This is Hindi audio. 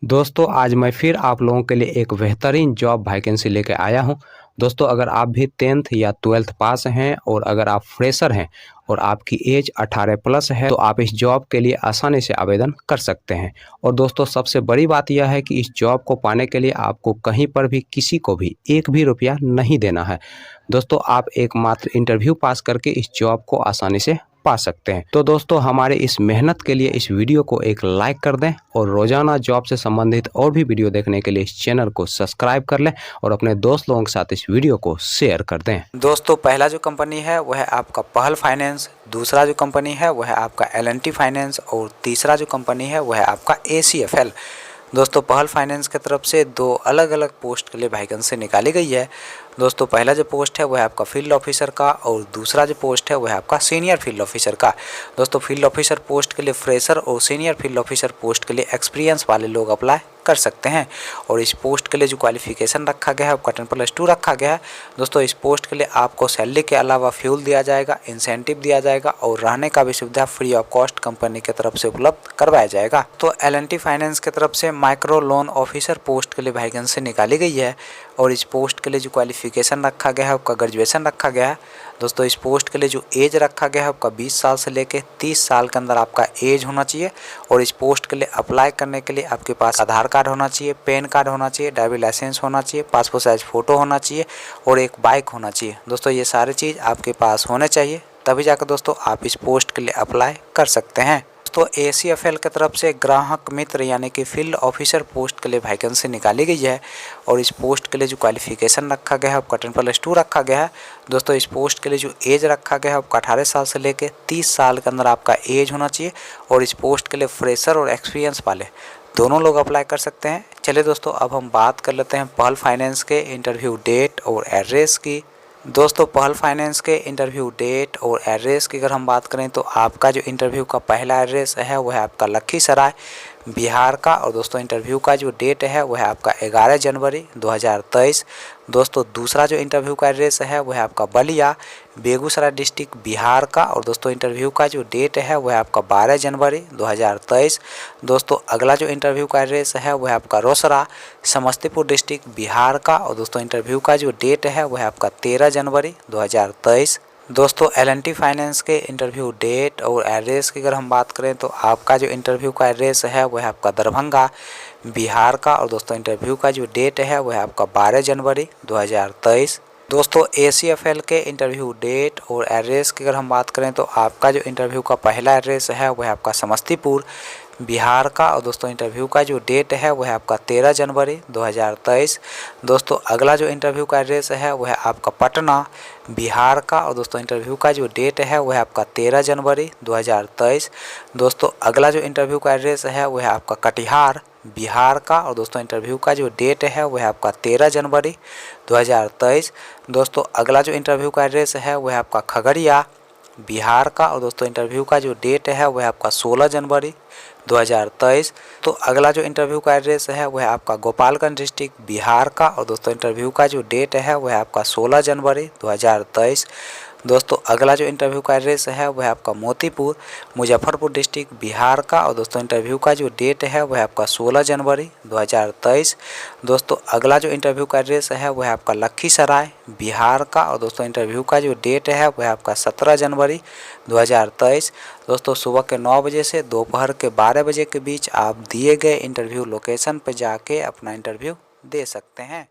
दोस्तों आज मैं फिर आप लोगों के लिए एक बेहतरीन जॉब वैकेंसी लेके आया हूं। दोस्तों अगर आप भी 10th या 12th पास हैं और अगर आप फ्रेशर हैं और आपकी एज 18 प्लस है तो आप इस जॉब के लिए आसानी से आवेदन कर सकते हैं। और दोस्तों सबसे बड़ी बात यह है कि इस जॉब को पाने के लिए आपको कहीं पर भी किसी को भी एक भी रुपया नहीं देना है। दोस्तों आप एकमात्र इंटरव्यू पास करके इस जॉब को आसानी से पा सकते हैं। तो दोस्तों हमारे इस मेहनत के लिए इस वीडियो को एक लाइक कर दें और रोजाना जॉब से संबंधित और भी वीडियो देखने के लिए इस चैनल को सब्सक्राइब कर लें और अपने दोस्त लोगों के साथ इस वीडियो को शेयर कर दें। दोस्तों पहला जो कंपनी है वह है आपका पहल फाइनेंस, दूसरा जो कंपनी है वह है आपका L&T फाइनेंस और तीसरा जो कंपनी है वह है आपका ACFL। दोस्तों पहल फाइनेंस की तरफ से दो अलग अलग पोस्ट के लिए वैकेंसी निकाली गई है। दोस्तों पहला जो पोस्ट है वह आपका फील्ड ऑफिसर का और दूसरा जो पोस्ट है वह आपका सीनियर फील्ड ऑफिसर का। दोस्तों फील्ड ऑफिसर पोस्ट के लिए फ्रेशर और सीनियर फील्ड ऑफिसर पोस्ट के लिए एक्सपीरियंस वाले लोग अप्लाई कर सकते हैं। और इस पोस्ट के लिए जो क्वालिफिकेशन रखा गया है वो 10+2 रखा गया है। दोस्तों इस पोस्ट के लिए आपको सैलरी के अलावा फ्यूल दिया जाएगा, इंसेंटिव दिया जाएगा और रहने का भी सुविधा फ्री ऑफ कॉस्ट कंपनी की तरफ से उपलब्ध करवाया जाएगा। तो L&T फाइनेंस की तरफ से माइक्रो लोन ऑफिसर पोस्ट के लिए वैकेंसी निकाली गई है और इस पोस्ट के लिए जो क्वालिफिकेशन रखा गया है उसका ग्रेजुएशन रखा गया है। दोस्तों इस पोस्ट के लिए जो एज रखा गया है आपका 20 साल से लेकर 30 साल के अंदर आपका एज होना चाहिए। और इस पोस्ट के लिए अप्लाई करने के लिए आपके पास आधार कार्ड होना चाहिए, पैन कार्ड होना चाहिए, ड्राइविंग लाइसेंस होना चाहिए, पासपोर्ट साइज फ़ोटो होना चाहिए और एक बाइक होना चाहिए। दोस्तों ये सारी चीज़ आपके पास होने चाहिए, तभी जाकर दोस्तों आप इस पोस्ट के लिए अप्लाई कर सकते हैं। तो ACFL की तरफ से ग्राहक मित्र यानी कि फील्ड ऑफिसर पोस्ट के लिए वैकेंसी निकाली गई है और इस पोस्ट के लिए जो क्वालिफिकेशन रखा गया है आपका 10+2 रखा गया है। दोस्तों इस पोस्ट के लिए जो एज रखा गया है आपका 18 साल से लेकर 30 साल के अंदर आपका एज होना चाहिए और इस पोस्ट के लिए फ्रेशर और एक्सपीरियंस वाले दोनों लोग अप्लाई कर सकते हैं। चलिए दोस्तों अब हम बात कर लेते हैं पहल फाइनेंस के इंटरव्यू डेट और एड्रेस की। दोस्तों पहल फाइनेंस के इंटरव्यू डेट और एड्रेस की अगर हम बात करें तो आपका जो इंटरव्यू का पहला एड्रेस है वह है आपका लखीसराय बिहार का और दोस्तों इंटरव्यू का जो डेट है वह है आपका 11 जनवरी 2023। दोस्तों दूसरा जो इंटरव्यू का एड्रेस है वह है आपका बलिया बेगूसराय डिस्ट्रिक्ट बिहार का और दोस्तों इंटरव्यू का जो डेट है वह है आपका 12 जनवरी 2023। दोस्तों अगला जो इंटरव्यू का एड्रेस है वह है आपका रोसड़ा समस्तीपुर डिस्ट्रिक्ट बिहार का और दोस्तों इंटरव्यू का जो डेट है वह है आपका 13 जनवरी 2023। दोस्तों L&T फाइनेंस के इंटरव्यू डेट और एड्रेस की अगर हम बात करें तो आपका जो इंटरव्यू का एड्रेस है वह है आपका दरभंगा बिहार का और दोस्तों इंटरव्यू का जो डेट है वह है आपका 12 जनवरी 2023। दोस्तों ACFL के इंटरव्यू डेट और एड्रेस की अगर हम बात करें तो आपका जो इंटरव्यू का पहला एड्रेस है वह है आपका समस्तीपुर बिहार का और दोस्तों इंटरव्यू का जो डेट है वह है आपका 13 जनवरी 2023। दोस्तों अगला जो इंटरव्यू का एड्रेस है वह है आपका पटना बिहार का और दोस्तों इंटरव्यू का जो डेट है वह है आपका 13 जनवरी 2023। दोस्तों अगला जो इंटरव्यू का एड्रेस है वह है आपका कटिहार बिहार का और दोस्तों इंटरव्यू का जो डेट है वह है आपका 13 जनवरी 2023। दोस्तों अगला जो इंटरव्यू का एड्रेस है वह है आपका खगड़िया बिहार का और दोस्तों इंटरव्यू का जो डेट है वह है आपका 16 जनवरी 2023। तो अगला जो इंटरव्यू का एड्रेस है वह है आपका गोपालगंज डिस्ट्रिक्ट बिहार का और दोस्तों इंटरव्यू का जो डेट है वह है आपका 16 जनवरी 2023। दोस्तों अगला जो इंटरव्यू का एड्रेस है वह है आपका मोतीपुर मुजफ्फरपुर डिस्ट्रिक्ट बिहार का और दोस्तों इंटरव्यू का जो डेट है वह है आपका 16 जनवरी 2023। दोस्तों अगला जो इंटरव्यू का एड्रेस है वह है आपका लखीसराय बिहार का और दोस्तों इंटरव्यू का जो डेट है वह है आपका 17 जनवरी 2023। दोस्तों सुबह के 9 बजे से दोपहर के 12 बजे के बीच आप दिए गए इंटरव्यू लोकेशन पर जाके अपना इंटरव्यू दे सकते हैं।